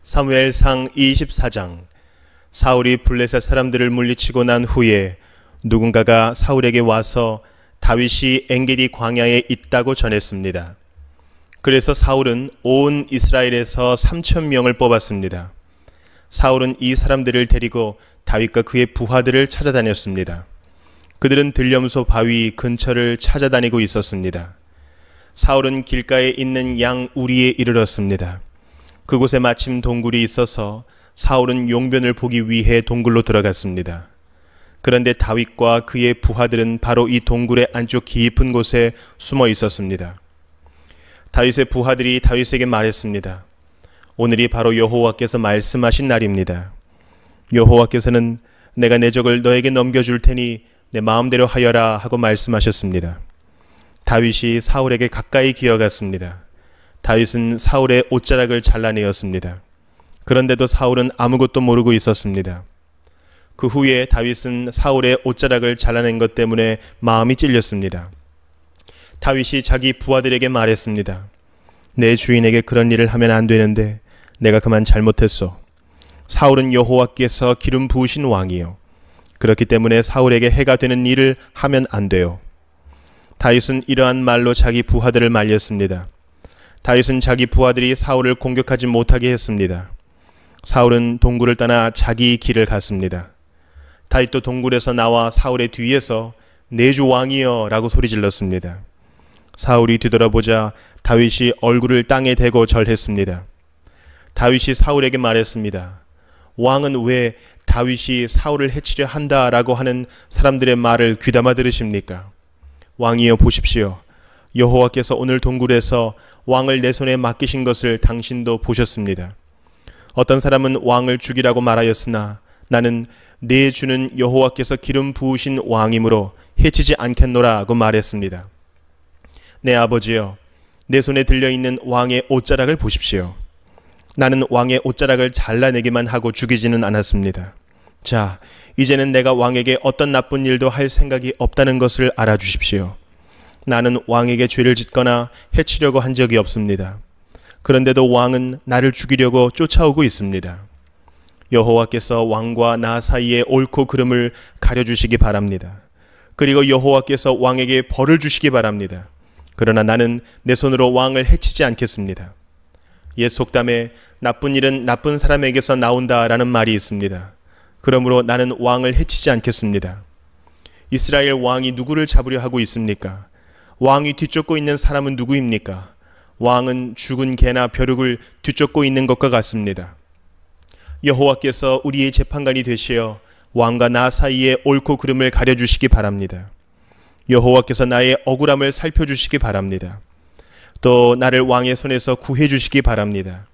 사무엘상 24장. 사울이 블레셋 사람들을 물리치고 난 후에 누군가가 사울에게 와서 다윗이 엔게디 광야에 있다고 전했습니다. 그래서 사울은 온 이스라엘에서 3,000명을 뽑았습니다. 사울은 이 사람들을 데리고 다윗과 그의 부하들을 찾아다녔습니다. 그들은 들염소 바위 근처를 찾아다니고 있었습니다. 사울은 길가에 있는 양 우리에 이르렀습니다. 그곳에 마침 동굴이 있어서 사울은 용변을 보기 위해 동굴로 들어갔습니다. 그런데 다윗과 그의 부하들은 바로 이 동굴의 안쪽 깊은 곳에 숨어 있었습니다. 다윗의 부하들이 다윗에게 말했습니다. 오늘이 바로 여호와께서 말씀하신 날입니다. 여호와께서는 내가 내 적을 너에게 넘겨줄 테니 내 마음대로 하여라 하고 말씀하셨습니다. 다윗이 사울에게 가까이 기어갔습니다. 다윗은 사울의 옷자락을 잘라내었습니다. 그런데도 사울은 아무것도 모르고 있었습니다. 그 후에 다윗은 사울의 옷자락을 잘라낸 것 때문에 마음이 찔렸습니다. 다윗이 자기 부하들에게 말했습니다. 내 주인에게 그런 일을 하면 안 되는데 내가 그만 잘못했소. 사울은 여호와께서 기름 부으신 왕이요. 그렇기 때문에 사울에게 해가 되는 일을 하면 안 돼요. 다윗은 이러한 말로 자기 부하들을 말렸습니다. 다윗은 자기 부하들이 사울을 공격하지 못하게 했습니다. 사울은 동굴을 떠나 자기 길을 갔습니다. 다윗도 동굴에서 나와 사울의 뒤에서 내 주 왕이여 라고 소리질렀습니다. 사울이 뒤돌아보자 다윗이 얼굴을 땅에 대고 절했습니다. 다윗이 사울에게 말했습니다. 왕은 왜 다윗이 사울을 해치려 한다라고 하는 사람들의 말을 귀담아 들으십니까? 왕이여 보십시오. 여호와께서 오늘 동굴에서 왕을 내 손에 맡기신 것을 당신도 보셨습니다. 어떤 사람은 왕을 죽이라고 말하였으나 나는 내 주는 여호와께서 기름 부으신 왕이므로 해치지 않겠노라고 말했습니다. 내 아버지여, 내 손에 들려있는 왕의 옷자락을 보십시오. 나는 왕의 옷자락을 잘라내기만 하고 죽이지는 않았습니다. 자, 이제는 내가 왕에게 어떤 나쁜 일도 할 생각이 없다는 것을 알아주십시오. 나는 왕에게 죄를 짓거나 해치려고 한 적이 없습니다. 그런데도 왕은 나를 죽이려고 쫓아오고 있습니다. 여호와께서 왕과 나 사이에 옳고 그름을 가려주시기 바랍니다. 그리고 여호와께서 왕에게 벌을 주시기 바랍니다. 그러나 나는 내 손으로 왕을 해치지 않겠습니다. 옛 속담에 나쁜 일은 나쁜 사람에게서 나온다라는 말이 있습니다. 그러므로 나는 왕을 해치지 않겠습니다. 이스라엘 왕이 누구를 잡으려 하고 있습니까? 왕이 뒤쫓고 있는 사람은 누구입니까? 왕은 죽은 개나 벼룩을 뒤쫓고 있는 것과 같습니다. 여호와께서 우리의 재판관이 되시어 왕과 나 사이에 옳고 그름을 가려주시기 바랍니다. 여호와께서 나의 억울함을 살펴주시기 바랍니다. 또 나를 왕의 손에서 구해주시기 바랍니다.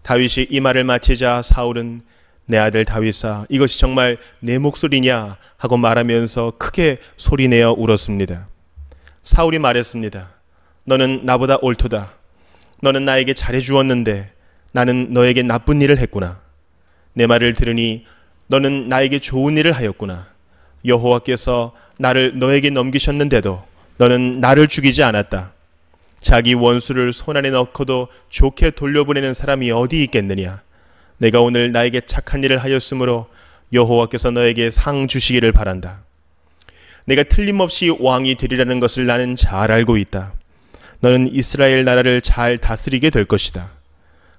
다윗이 이 말을 마치자 사울은 내 아들 다윗아, 이것이 정말 내 목소리냐 하고 말하면서 크게 소리내어 울었습니다. 사울이 말했습니다. 너는 나보다 옳도다. 너는 나에게 잘해주었는데 나는 너에게 나쁜 일을 했구나. 내 말을 들으니 너는 나에게 좋은 일을 하였구나. 여호와께서 나를 너에게 넘기셨는데도 너는 나를 죽이지 않았다. 자기 원수를 손안에 넣고도 좋게 돌려보내는 사람이 어디 있겠느냐. 내가 오늘 나에게 착한 일을 하였으므로 여호와께서 너에게 상 주시기를 바란다. 내가 틀림없이 왕이 되리라는 것을 나는 잘 알고 있다. 너는 이스라엘 나라를 잘 다스리게 될 것이다.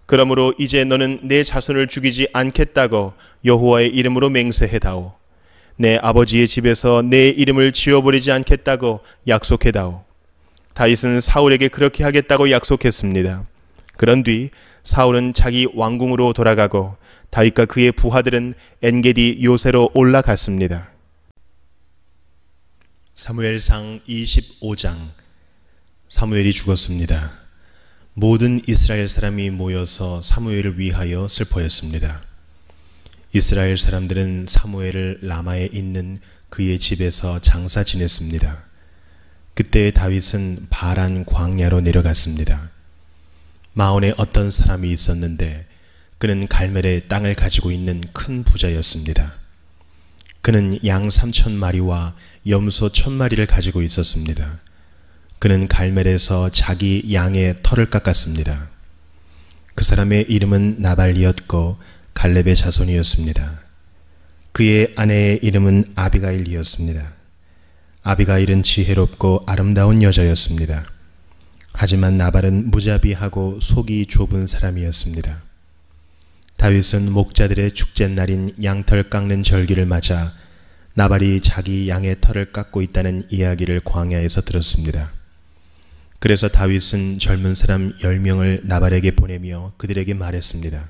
그러므로 이제 너는 내 자손을 죽이지 않겠다고 여호와의 이름으로 맹세해다오. 내 아버지의 집에서 내 이름을 지워버리지 않겠다고 약속해다오. 다윗은 사울에게 그렇게 하겠다고 약속했습니다. 그런 뒤 사울은 자기 왕궁으로 돌아가고 다윗과 그의 부하들은 엔게디 요새로 올라갔습니다. 사무엘상 25장. 사무엘이 죽었습니다. 모든 이스라엘 사람이 모여서 사무엘을 위하여 슬퍼했습니다. 이스라엘 사람들은 사무엘을 라마에 있는 그의 집에서 장사 지냈습니다. 그때 다윗은 바란 광야로 내려갔습니다. 마온에 어떤 사람이 있었는데 그는 갈멜의 땅을 가지고 있는 큰 부자였습니다. 그는 양 3,000마리와 염소 1,000마리를 가지고 있었습니다. 그는 갈멜에서 자기 양의 털을 깎았습니다. 그 사람의 이름은 나발이었고 갈렙의 자손이었습니다. 그의 아내의 이름은 아비가일이었습니다. 아비가일은 지혜롭고 아름다운 여자였습니다. 하지만 나발은 무자비하고 속이 좁은 사람이었습니다. 다윗은 목자들의 축제날인 양털 깎는 절기를 맞아 나발이 자기 양의 털을 깎고 있다는 이야기를 광야에서 들었습니다. 그래서 다윗은 젊은 사람 10명을 나발에게 보내며 그들에게 말했습니다.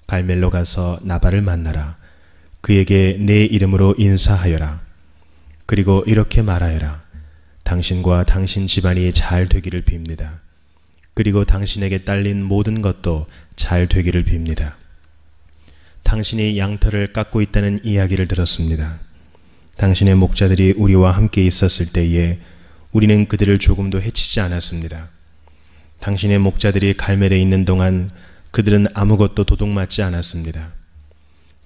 갈멜로 가서 나발을 만나라. 그에게 내 이름으로 인사하여라. 그리고 이렇게 말하여라. 당신과 당신 집안이 잘 되기를 빕니다. 그리고 당신에게 딸린 모든 것도 잘 되기를 빕니다. 당신이 양털을 깎고 있다는 이야기를 들었습니다. 당신의 목자들이 우리와 함께 있었을 때에 우리는 그들을 조금도 해치지 않았습니다. 당신의 목자들이 갈멜에 있는 동안 그들은 아무것도 도둑맞지 않았습니다.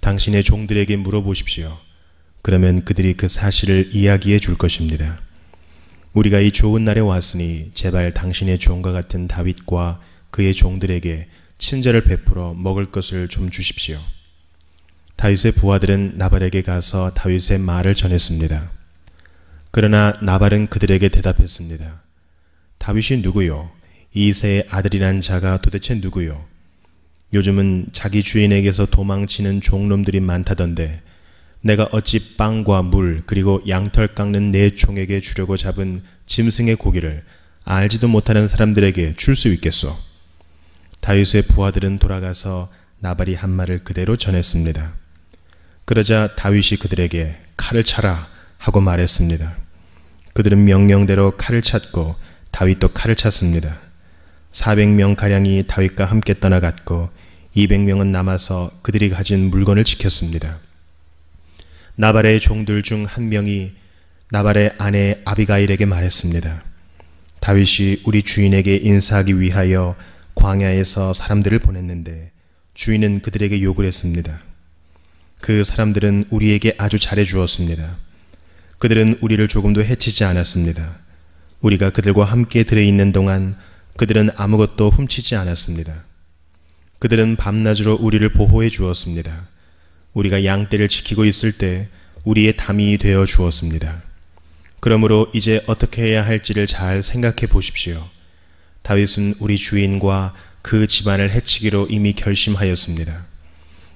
당신의 종들에게 물어보십시오. 그러면 그들이 그 사실을 이야기해 줄 것입니다. 우리가 이 좋은 날에 왔으니 제발 당신의 종과 같은 다윗과 그의 종들에게 친절을 베풀어 먹을 것을 좀 주십시오. 다윗의 부하들은 나발에게 가서 다윗의 말을 전했습니다. 그러나 나발은 그들에게 대답했습니다. 다윗이 누구요? 이새의 아들이란 자가 도대체 누구요? 요즘은 자기 주인에게서 도망치는 종놈들이 많다던데 내가 어찌 빵과 물 그리고 양털 깎는 내 종에게 주려고 잡은 짐승의 고기를 알지도 못하는 사람들에게 줄 수 있겠소? 다윗의 부하들은 돌아가서 나발이 한 말을 그대로 전했습니다. 그러자 다윗이 그들에게 칼을 차라 하고 말했습니다. 그들은 명령대로 칼을 찼고 다윗도 칼을 찼습니다. 400명가량이 다윗과 함께 떠나갔고 200명은 남아서 그들이 가진 물건을 지켰습니다. 나발의 종들 중 한 명이 나발의 아내 아비가일에게 말했습니다. 다윗이 우리 주인에게 인사하기 위하여 광야에서 사람들을 보냈는데 주인은 그들에게 욕을 했습니다. 그 사람들은 우리에게 아주 잘해 주었습니다. 그들은 우리를 조금도 해치지 않았습니다. 우리가 그들과 함께 들어있는 동안 그들은 아무것도 훔치지 않았습니다. 그들은 밤낮으로 우리를 보호해 주었습니다. 우리가 양떼를 지키고 있을 때 우리의 담이 되어 주었습니다. 그러므로 이제 어떻게 해야 할지를 잘 생각해 보십시오. 다윗은 우리 주인과 그 집안을 해치기로 이미 결심하였습니다.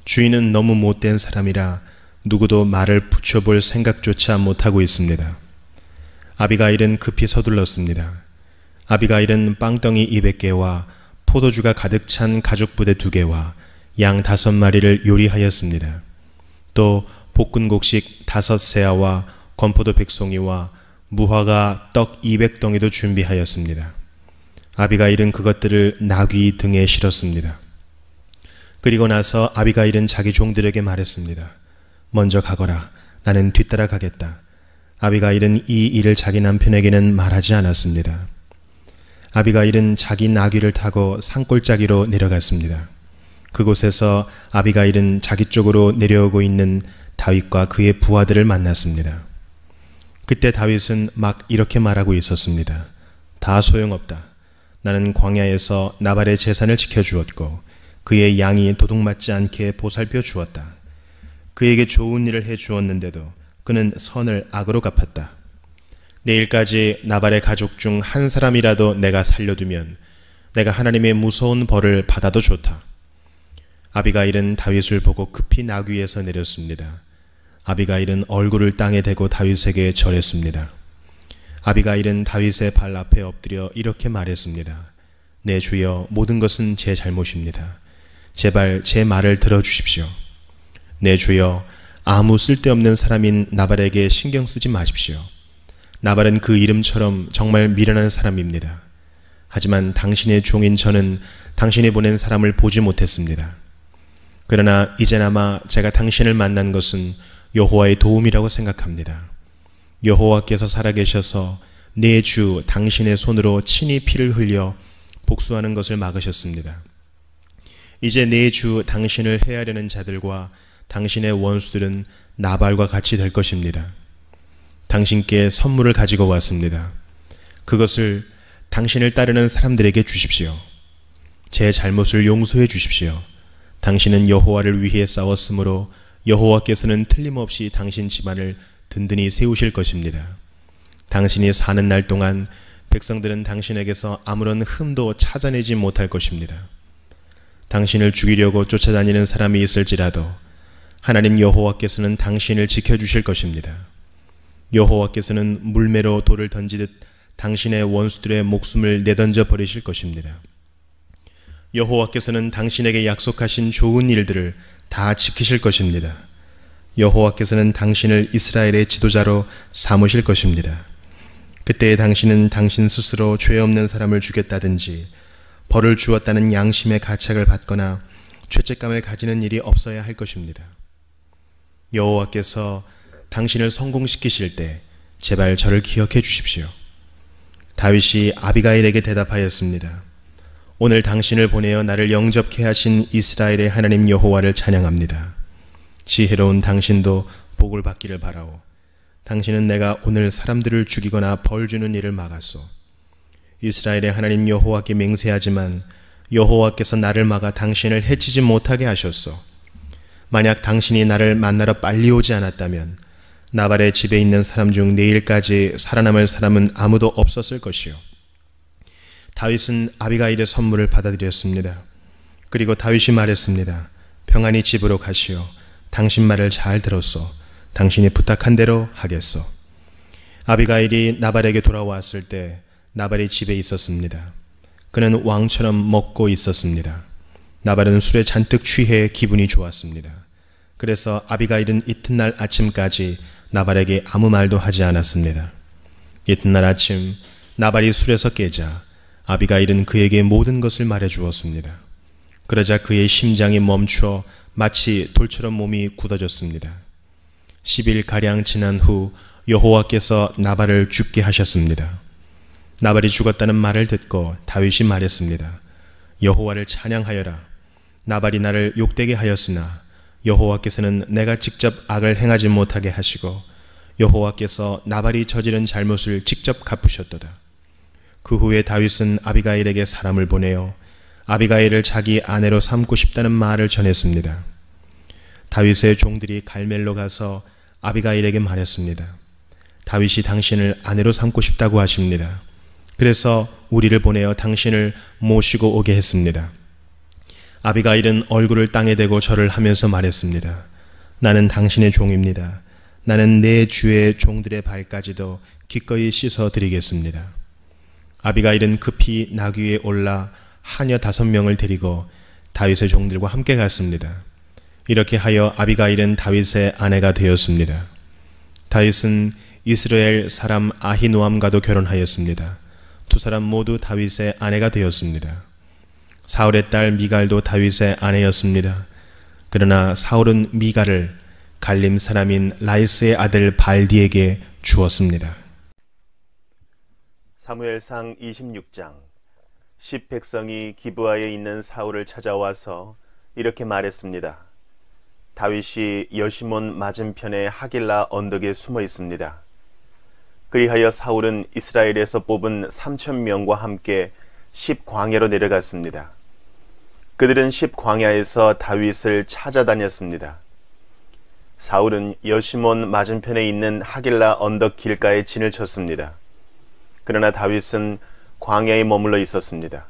주인은 너무 못된 사람이라 누구도 말을 붙여볼 생각조차 못하고 있습니다. 아비가일은 급히 서둘렀습니다. 아비가일은 빵덩이 200개와 포도주가 가득 찬 가죽부대 2개와 양 5마리를 요리하였습니다. 또 볶은곡식 5세아와 건포도 100송이와 무화과 떡 200덩이도 준비하였습니다. 아비가일은 그것들을 나귀 등에 실었습니다. 그리고 나서 아비가일은 자기 종들에게 말했습니다. 먼저 가거라. 나는 뒤따라 가겠다. 아비가일은 이 일을 자기 남편에게는 말하지 않았습니다. 아비가일은 자기 나귀를 타고 산골짜기로 내려갔습니다. 그곳에서 아비가일은 자기 쪽으로 내려오고 있는 다윗과 그의 부하들을 만났습니다. 그때 다윗은 막 이렇게 말하고 있었습니다. 다 소용없다. 나는 광야에서 나발의 재산을 지켜주었고 그의 양이 도둑맞지 않게 보살펴 주었다. 그에게 좋은 일을 해 주었는데도 그는 선을 악으로 갚았다. 내일까지 나발의 가족 중 한 사람이라도 내가 살려두면 내가 하나님의 무서운 벌을 받아도 좋다. 아비가일은 다윗을 보고 급히 나귀에서 내렸습니다. 아비가일은 얼굴을 땅에 대고 다윗에게 절했습니다. 아비가일은 다윗의 발 앞에 엎드려 이렇게 말했습니다. 내 주여, 모든 것은 제 잘못입니다. 제발 제 말을 들어주십시오. 내 주여, 아무 쓸데없는 사람인 나발에게 신경 쓰지 마십시오. 나발은 그 이름처럼 정말 미련한 사람입니다. 하지만 당신의 종인 저는 당신이 보낸 사람을 보지 못했습니다. 그러나 이제나마 제가 당신을 만난 것은 여호와의 도움이라고 생각합니다. 여호와께서 살아계셔서 내 주 당신의 손으로 친히 피를 흘려 복수하는 것을 막으셨습니다. 이제 내 주 당신을 해하려는 자들과 당신의 원수들은 나발과 같이 될 것입니다. 당신께 선물을 가지고 왔습니다. 그것을 당신을 따르는 사람들에게 주십시오. 제 잘못을 용서해 주십시오. 당신은 여호와를 위해 싸웠으므로 여호와께서는 틀림없이 당신 집안을 든든히 세우실 것입니다. 당신이 사는 날 동안 백성들은 당신에게서 아무런 흠도 찾아내지 못할 것입니다. 당신을 죽이려고 쫓아다니는 사람이 있을지라도 하나님 여호와께서는 당신을 지켜주실 것입니다. 여호와께서는 물매로 돌을 던지듯 당신의 원수들의 목숨을 내던져 버리실 것입니다. 여호와께서는 당신에게 약속하신 좋은 일들을 다 지키실 것입니다. 여호와께서는 당신을 이스라엘의 지도자로 삼으실 것입니다. 그때 당신은 당신 스스로 죄 없는 사람을 죽였다든지 벌을 주었다는 양심의 가책을 받거나 죄책감을 가지는 일이 없어야 할 것입니다. 여호와께서 당신을 성공시키실 때 제발 저를 기억해 주십시오. 다윗이 아비가일에게 대답하였습니다. 오늘 당신을 보내어 나를 영접케 하신 이스라엘의 하나님 여호와를 찬양합니다. 지혜로운 당신도 복을 받기를 바라오. 당신은 내가 오늘 사람들을 죽이거나 벌 주는 일을 막았소. 이스라엘의 하나님 여호와께 맹세하지만 여호와께서 나를 막아 당신을 해치지 못하게 하셨소. 만약 당신이 나를 만나러 빨리 오지 않았다면 나발의 집에 있는 사람 중 내일까지 살아남을 사람은 아무도 없었을 것이요. 다윗은 아비가일의 선물을 받아들였습니다. 그리고 다윗이 말했습니다. 평안히 집으로 가시오. 당신 말을 잘 들었소. 당신이 부탁한 대로 하겠소. 아비가일이 나발에게 돌아왔을 때 나발이 집에 있었습니다. 그는 왕처럼 먹고 있었습니다. 나발은 술에 잔뜩 취해 기분이 좋았습니다. 그래서 아비가일은 이튿날 아침까지 나발에게 아무 말도 하지 않았습니다. 이튿날 아침 나발이 술에서 깨자 아비가일은 그에게 모든 것을 말해 주었습니다. 그러자 그의 심장이 멈춰 마치 돌처럼 몸이 굳어졌습니다. 10일가량 지난 후 여호와께서 나발을 죽게 하셨습니다. 나발이 죽었다는 말을 듣고 다윗이 말했습니다. 여호와를 찬양하여라. 나발이 나를 욕되게 하였으나 여호와께서는 내가 직접 악을 행하지 못하게 하시고 여호와께서 나발이 저지른 잘못을 직접 갚으셨도다. 그 후에 다윗은 아비가일에게 사람을 보내어 아비가일을 자기 아내로 삼고 싶다는 말을 전했습니다. 다윗의 종들이 갈멜로 가서 아비가일에게 말했습니다. 다윗이 당신을 아내로 삼고 싶다고 하십니다. 그래서 우리를 보내어 당신을 모시고 오게 했습니다. 아비가일은 얼굴을 땅에 대고 절을 하면서 말했습니다. 나는 당신의 종입니다. 나는 내 주의 종들의 발까지도 기꺼이 씻어 드리겠습니다. 아비가일은 급히 나귀에 올라 하녀 5명을 데리고 다윗의 종들과 함께 갔습니다. 이렇게 하여 아비가일은 다윗의 아내가 되었습니다. 다윗은 이스라엘 사람 아히노암과도 결혼하였습니다. 두 사람 모두 다윗의 아내가 되었습니다. 사울의 딸 미갈도 다윗의 아내였습니다. 그러나 사울은 미갈을 갈림 사람인 라이스의 아들 발디에게 주었습니다. 사무엘상 26장. 10백성이 기브아에 있는 사울을 찾아와서 이렇게 말했습니다. 다윗이 여시몬 맞은편의 하길라 언덕에 숨어 있습니다. 그리하여 사울은 이스라엘에서 뽑은 3,000명과 함께 10광야로 내려갔습니다. 그들은 10광야에서 다윗을 찾아다녔습니다. 사울은 여시몬 맞은편에 있는 하길라 언덕 길가에 진을 쳤습니다. 그러나 다윗은 광야에 머물러 있었습니다.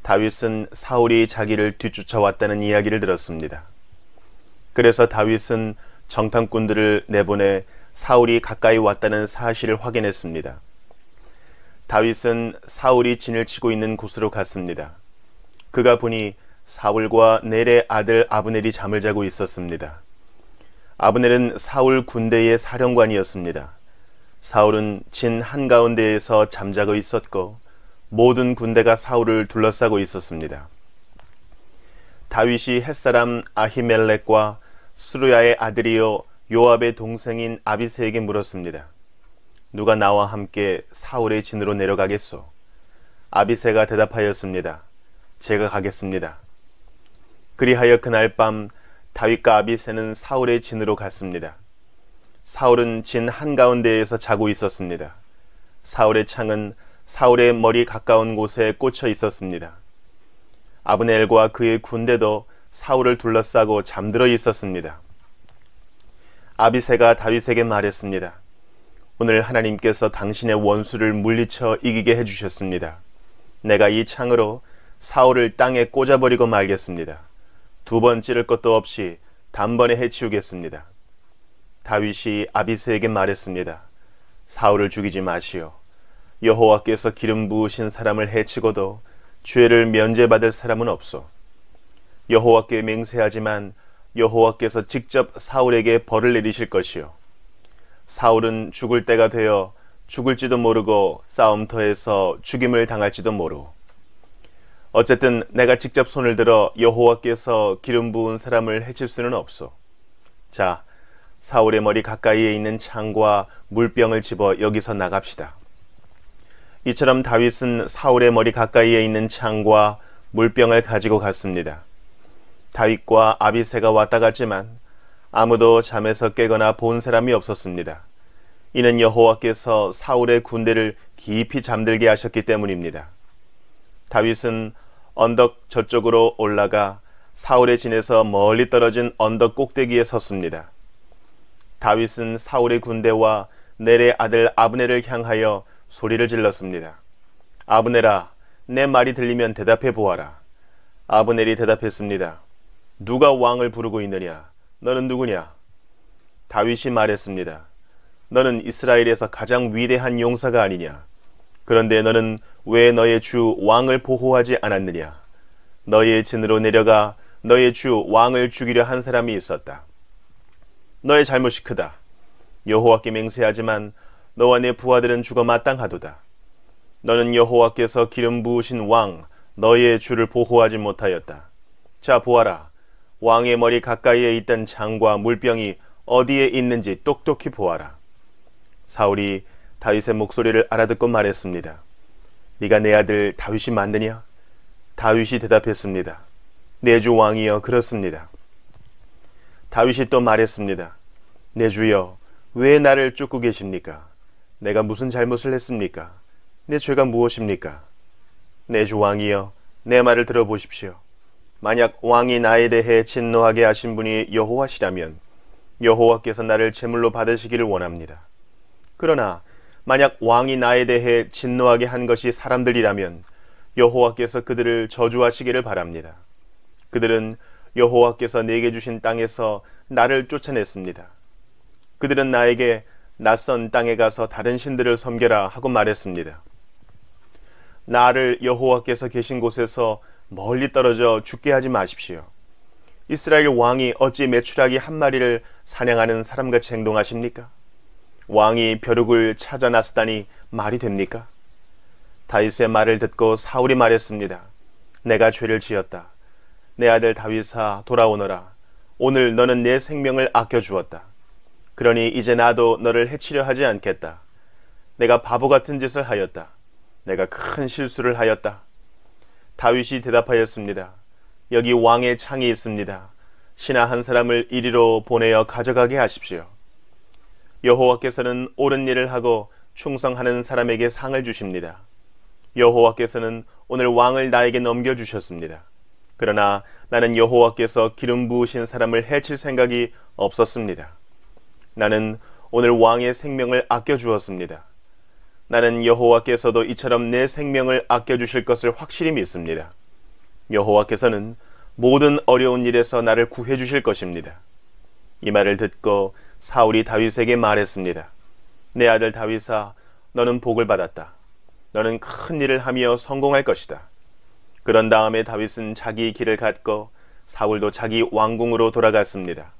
다윗은 사울이 자기를 뒤쫓아왔다는 이야기를 들었습니다. 그래서 다윗은 정탐꾼들을 내보내 사울이 가까이 왔다는 사실을 확인했습니다. 다윗은 사울이 진을 치고 있는 곳으로 갔습니다. 그가 보니 사울과 넬의 아들 아브넬이 잠을 자고 있었습니다. 아브넬은 사울 군대의 사령관이었습니다. 사울은 진 한가운데에서 잠자고 있었고 모든 군대가 사울을 둘러싸고 있었습니다. 다윗이 햇사람 아히멜렉과 스루야의 아들이요 요압의 동생인 아비새에게 물었습니다. 누가 나와 함께 사울의 진으로 내려가겠소? 아비새가 대답하였습니다. 제가 가겠습니다. 그리하여 그날 밤 다윗과 아비새는 사울의 진으로 갔습니다. 사울은 진 한가운데에서 자고 있었습니다. 사울의 창은 사울의 머리 가까운 곳에 꽂혀 있었습니다. 아브넬과 그의 군대도 사울을 둘러싸고 잠들어 있었습니다. 아비새가 다윗에게 말했습니다. 오늘 하나님께서 당신의 원수를 물리쳐 이기게 해주셨습니다. 내가 이 창으로 사울을 땅에 꽂아버리고 말겠습니다. 2번 찌를 것도 없이 단번에 해치우겠습니다. 다윗이 아비새에게 말했습니다. 사울을 죽이지 마시오. 여호와께서 기름 부으신 사람을 해치고도 죄를 면제받을 사람은 없소. 여호와께 맹세하지만 여호와께서 직접 사울에게 벌을 내리실 것이요. 사울은 죽을 때가 되어 죽을지도 모르고 싸움터에서 죽임을 당할지도 모르. 어쨌든 내가 직접 손을 들어 여호와께서 기름 부은 사람을 해칠 수는 없소. 자, 사울의 머리 가까이에 있는 창과 물병을 집어 여기서 나갑시다. 이처럼 다윗은 사울의 머리 가까이에 있는 창과 물병을 가지고 갔습니다. 다윗과 아비새가 왔다 갔지만 아무도 잠에서 깨거나 본 사람이 없었습니다. 이는 여호와께서 사울의 군대를 깊이 잠들게 하셨기 때문입니다. 다윗은 언덕 저쪽으로 올라가 사울의 진에서 멀리 떨어진 언덕 꼭대기에 섰습니다. 다윗은 사울의 군대와 넬의 아들 아브넬을 향하여 소리를 질렀습니다. 아브넬아, 내 말이 들리면 대답해 보아라. 아브넬이 대답했습니다. 누가 왕을 부르고 있느냐? 너는 누구냐? 다윗이 말했습니다. 너는 이스라엘에서 가장 위대한 용사가 아니냐? 그런데 너는 왜 너의 주 왕을 보호하지 않았느냐? 너의 진으로 내려가 너의 주 왕을 죽이려 한 사람이 있었다. 너의 잘못이 크다. 여호와께 맹세하지만 너와 내 부하들은 죽어 마땅하도다. 너는 여호와께서 기름 부으신 왕 너의 주를 보호하지 못하였다. 자, 보아라. 왕의 머리 가까이에 있던 창과 물병이 어디에 있는지 똑똑히 보아라. 사울이 다윗의 목소리를 알아듣고 말했습니다. 네가 내 아들 다윗이 맞느냐? 다윗이 대답했습니다. 내 주 왕이여, 그렇습니다. 다윗이 또 말했습니다. 내 주여, 왜 나를 쫓고 계십니까? 내가 무슨 잘못을 했습니까? 내 죄가 무엇입니까? 내 주 왕이여, 내 말을 들어보십시오. 만약 왕이 나에 대해 진노하게 하신 분이 여호와시라면 여호와께서 나를 제물로 받으시기를 원합니다. 그러나 만약 왕이 나에 대해 진노하게 한 것이 사람들이라면 여호와께서 그들을 저주하시기를 바랍니다. 그들은 여호와께서 내게 주신 땅에서 나를 쫓아냈습니다. 그들은 나에게 낯선 땅에 가서 다른 신들을 섬겨라 하고 말했습니다. 나를 여호와께서 계신 곳에서 멀리 떨어져 죽게 하지 마십시오. 이스라엘 왕이 어찌 메추라기 한 마리를 사냥하는 사람같이 행동하십니까? 왕이 벼룩을 찾아 나서다니 말이 됩니까? 다윗의 말을 듣고 사울이 말했습니다. 내가 죄를 지었다. 내 아들 다윗아, 돌아오너라. 오늘 너는 내 생명을 아껴주었다. 그러니 이제 나도 너를 해치려 하지 않겠다. 내가 바보 같은 짓을 하였다. 내가 큰 실수를 하였다. 다윗이 대답하였습니다. 여기 왕의 창이 있습니다. 신하 한 사람을 이리로 보내어 가져가게 하십시오. 여호와께서는 옳은 일을 하고 충성하는 사람에게 상을 주십니다. 여호와께서는 오늘 왕을 나에게 넘겨주셨습니다. 그러나 나는 여호와께서 기름 부으신 사람을 해칠 생각이 없었습니다. 나는 오늘 왕의 생명을 아껴주었습니다. 나는 여호와께서도 이처럼 내 생명을 아껴주실 것을 확실히 믿습니다. 여호와께서는 모든 어려운 일에서 나를 구해주실 것입니다. 이 말을 듣고 사울이 다윗에게 말했습니다. 내 아들 다윗아, 너는 복을 받았다. 너는 큰 일을 하며 성공할 것이다. 그런 다음에 다윗은 자기 길을 갔고 사울도 자기 왕궁으로 돌아갔습니다.